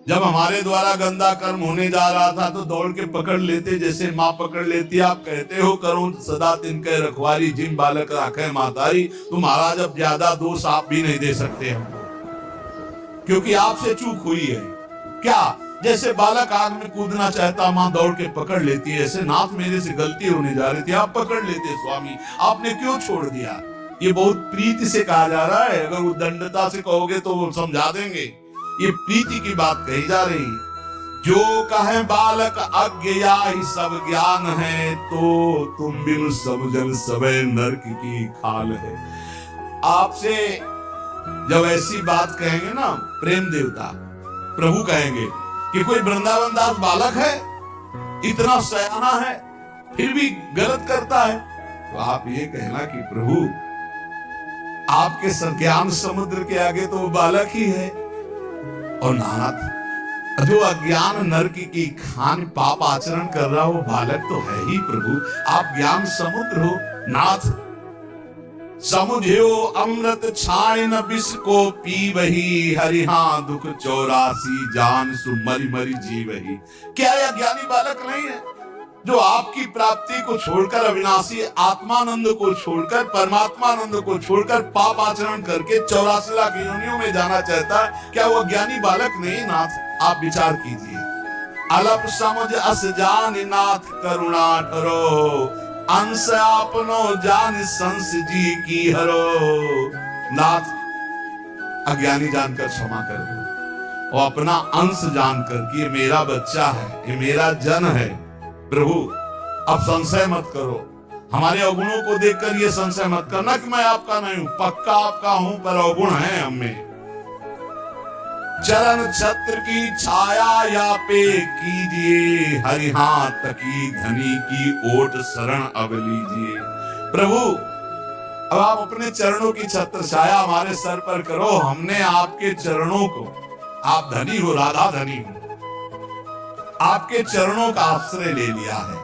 जब हमारे द्वारा गंदा कर्म होने जा रहा था तो दौड़ के पकड़ लेते, जैसे माँ पकड़ लेती। आप कहते हो करो सदा तिनके रखवारी, जिन बालक राखे मातारी। तो महाराज अब ज्यादा दोष आप भी नहीं दे सकते हमको, क्योंकि आपसे चूक हुई है। क्या? जैसे बालक आग में कूदना चाहता, माँ दौड़ के पकड़ लेती है, ऐसे नाथ मेरे से गलती होने जा रही थी, आप पकड़ लेते स्वामी, आपने क्यों छोड़ दिया? ये बहुत प्रीति से कहा जा रहा है। अगर उद्दंडता से कहोगे तो वो समझा देंगे, ये प्रीति की बात कही जा रही है। जो कहे बालक अज्ञया ही सब ज्ञान है, तो तुम बिन समझन सबे नरक की खाल है। आपसे जब ऐसी बात कहेंगे ना प्रेम देवता प्रभु कहेंगे कि कोई वृंदावन दास बालक है, इतना सयाना है, फिर भी गलत करता है, तो आप ये कहना कि प्रभु आपके ज्ञान समुद्र के आगे तो वो बालक ही है। और नाथ, जो अज्ञान नरक की खान पाप आचरण कर रहा हो, बालक तो है ही प्रभु। आप ज्ञान समुद्र हो नाथ। समुझो अमृत छाण विष को पी वही, हरिहा दुख 84 जान सु मरी मरी जी वही। क्या यह ज्ञानी बालक नहीं है जो आपकी प्राप्ति को छोड़कर, अविनाशी आत्मानंद को छोड़कर, परमात्मानंद को छोड़कर पाप आचरण करके 84 लाख योनियों में जाना चाहता है? क्या वह ज्ञानी बालक नहीं नाथ? आप विचार कीजिए। अलप समझ अस जान नाथ करुणा ठरो, अंश आपनो जान संस जी की हरो। नाथ, अज्ञानी जानकर क्षमा कर दो, और अपना अंश जानकर कि ये मेरा बच्चा है, ये मेरा जन है। प्रभु अब संशय मत करो, हमारे अवगुणों को देखकर ये संशय मत करना कि मैं आपका नहीं हूं, पक्का आपका हूं, पर अवगुण है हमें। चरण छत्र की छाया या पे कीजिए, हरिहाथ की धनी की ओट शरण अब लीजिए। प्रभु अब आप अपने चरणों की छत्र छाया हमारे सर पर करो। हमने आपके चरणों को, आप धनी हो, राधा धनी हो, आपके चरणों का आश्रय ले लिया है।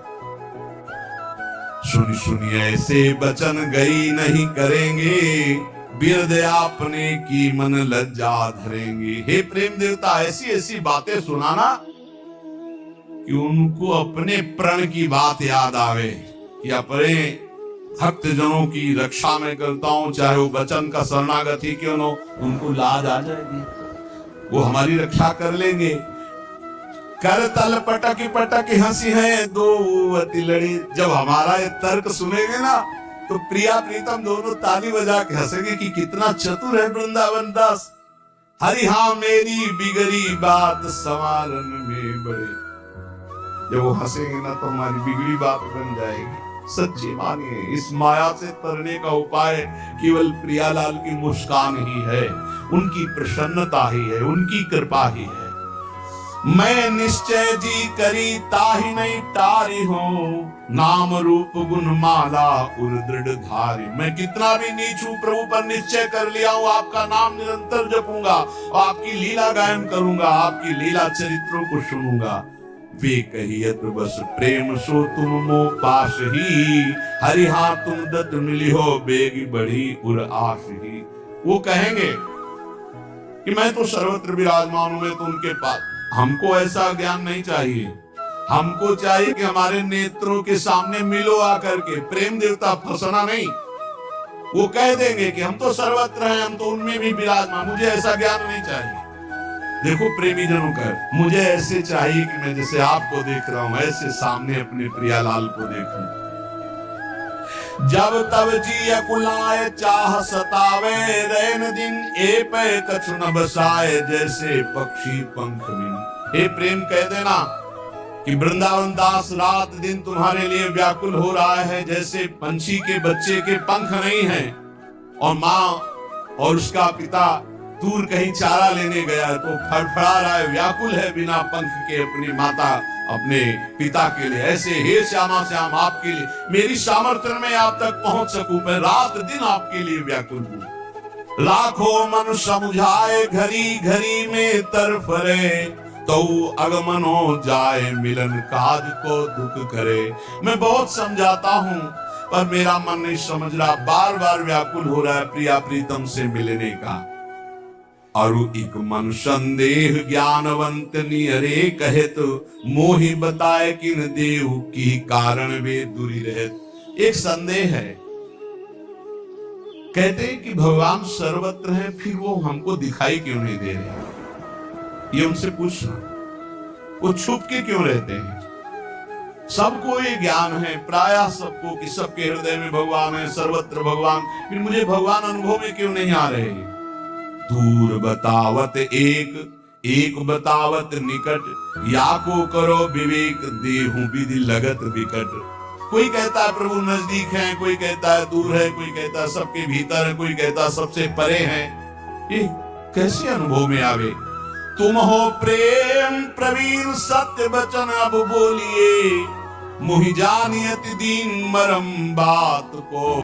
सुनी सुनिए ऐसे वचन गई नहीं करेंगे, बिरद आपने की मन लज्जा धरेंगे। हे प्रेम देवता, ऐसी ऐसी बातें सुनाना कि उनको अपने प्रण की बात याद आवे कि अपने भक्त जनों की रक्षा में करता हूं, चाहे वो वचन का शरणागत ही क्यों न, उनको लाज आ जाएगी, वो हमारी रक्षा कर लेंगे। कर तल पटकी पटकी हंसी है दो अति लड़ी। जब हमारा ये तर्क सुनेंगे ना तो प्रिया प्रीतम दोनों ताली बजा के हंसेंगे कि कितना चतुर है वृंदावन दास। हरि हाँ मेरी बिगड़ी बात संवारन में बड़े। जब वो हंसेंगे ना तो हमारी बिगड़ी बात बन जाएगी। सच्ची मानिए, इस माया से तरने का उपाय केवल प्रियालाल की मुस्कान ही है, उनकी प्रसन्नता ही है, उनकी कृपा ही है। मैं निश्चय जी करी ताहि नहीं टारी हो, नाम रूप गुण माला उर दृढ़ धारी। मैं कितना भी नीच हूं प्रभु, पर निश्चय कर लिया हूं आपका नाम निरंतर जपूंगा और आपकी लीला गायन करूंगा, आपकी लीला चरित्रों को सुनूंगा। वे कहियत बस प्रेम सो तुम मो पास ही, हरि हाँ तुम दत्त मिली हो बेगी बढ़ी उर आस ही। वो कहेंगे कि मैं तो सर्वत्र विराजमान हूं, मैं तो उनके पास। हमको ऐसा ज्ञान नहीं चाहिए, हमको चाहिए कि हमारे नेत्रों के सामने मिलो आकर के। प्रेम देवता फंसना नहीं, वो कह देंगे कि हम तो सर्वत्र हैं, हम तो उनमें भी विराजमान। मुझे ऐसा ज्ञान नहीं चाहिए। देखो प्रेमी जनों का, मुझे ऐसे चाहिए कि मैं जैसे आपको देख रहा हूं ऐसे सामने अपने प्रियालाल को देखूं। जब तब जी अकुलाए चाह सतावे, रैन दिन ए पे कछु न बसाए, जैसे पक्षी पंख में। हे प्रेम कह देना कि वृंदावन दास रात दिन तुम्हारे लिए व्याकुल हो रहा है, जैसे पंछी के बच्चे के पंख नहीं है और माँ और उसका पिता दूर कहीं चारा लेने गया तो फड़फड़ा रहा है, व्याकुल है बिना पंख के अपनी माता अपने पिता के लिए। ऐसे हे श्यामा श्याम आपके लिए मेरी सामर्थ्य में आप तक पहुंच सकूं, मैं रात दिन आपके लिए व्याकुल हूं। लाखों मन समुझाए घड़ी घड़ी में तरफरे, तो अगमन हो जाए मिलन काज को दुख करे। मैं बहुत समझाता हूं पर मेरा मन नहीं समझ रहा, बार बार व्याकुल हो रहा है प्रिया प्रीतम से मिलने का। अरु इक मन संदेह ज्ञानवंत नियरे कहत, मोहि बताए किन देव की कारण वे दूरी रहत। एक संदेह है, कहते हैं कि भगवान सर्वत्र हैं, फिर वो हमको दिखाई क्यों नहीं दे रहे? ये उनसे पूछना, वो छुप के क्यों रहते हैं? सबको ये ज्ञान है, प्रायः सबको, कि सबके हृदय में भगवान है, सर्वत्र भगवान, फिर मुझे भगवान अनुभव में क्यों नहीं आ रहे? दूर बतावत एक बतावत निकट, या को करो विवेक, देहु विधि लगत विकट। कोई कहता है प्रभु नजदीक है, कोई कहता है दूर है, कोई कहता है सबके भीतर है, कोई कहता है सबसे परे है। ये कैसे अनुभव में आवे? तुम हो प्रेम प्रवीण सत्य वचन अब बोलिए, मुहि जानियत दीन मरम बात को।